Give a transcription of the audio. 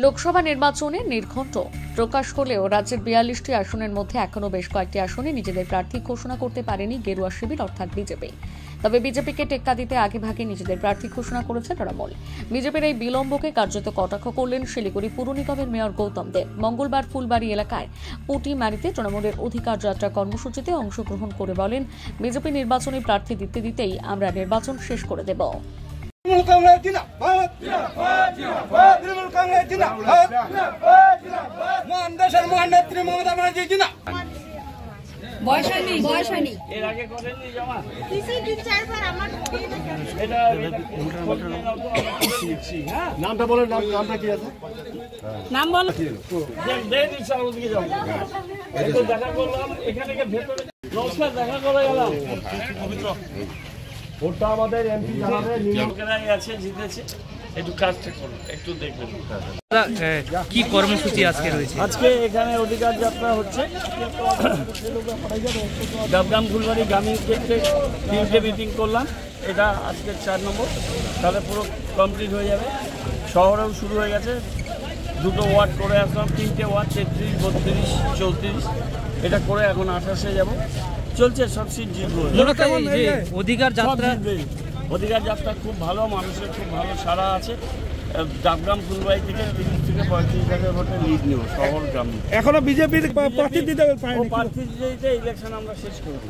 লোকসভা নির্বাচনে নির্ঘণ্ট প্রকাশ হলেও রাজ্যের ৪২টি আসনের মধ্যে এখনও বেশ কয়েকটি আসনে নিজেদের প্রার্থী ঘোষণা করতে পারেনি গেরুয়া শিবির অর্থাৎ বিজেপি। তবে বিজেপিকে টেক্কা দিতে আগেভাগে নিজেদের প্রার্থী ঘোষণা করেছে তৃণমূল। বিজেপির এই বিলম্বকে কার্যত কটাক্ষ করলেন শিলিগুড়ি পুর নিগমের মেয়র গৌতম দেব। মঙ্গলবার ফুলবাড়ি এলাকায় পুটিমারিতে তৃণমূলের অধিকার যাত্রা কর্মসূচিতে অংশগ্রহণ করে বলেন, বিজেপি নির্বাচনী প্রার্থী দিতে দিতেই আমরা নির্বাচন শেষ করে দেব। নামটা বলেন, নামটা কি আছে? নাম বল। দেখা করলাম এখানে ভেতরে নমস্কার, দেখা করে গেলাম। ভোটটা আমাদের এমপি জানাবে, লোকেরাই আছে, জিতেছে। একটু কাজটা করুন, একটু দেখবেন কি কর্মসূচি আজকে রয়েছে। আজকে এখানে অধিকার যাত্রা হচ্ছে। ডাবগ্রাম ফুলবাড়ি গ্রামীণ ক্ষেত্রে 3টে মিটিং করলাম, এটা আজকে 4 নম্বর, তাহলে পুরো কমপ্লিট হয়ে যাবে। শহরেও শুরু হয়ে গেছে, 2টো ওয়ার্ড করে আসলাম, 3টে ওয়ার্ড 33, 32, 34, এটা করে এখন 28-এ যাব। চলছে, সব সিট জিতবো। অধিকার যাত্রা অধিকার যাত্রা খুব ভালো, মানুষের খুব ভালো সাড়া আছে। ডাবগ্রাম ফুলবাড়ি থেকে 30 থেকে 35,000 ভোটে লিড নেব শহর গ্রামে। এখনো বিজেপির প্রার্থী দিতে প্রার্থী দিতে ইলেকশন আমরা শেষ করব।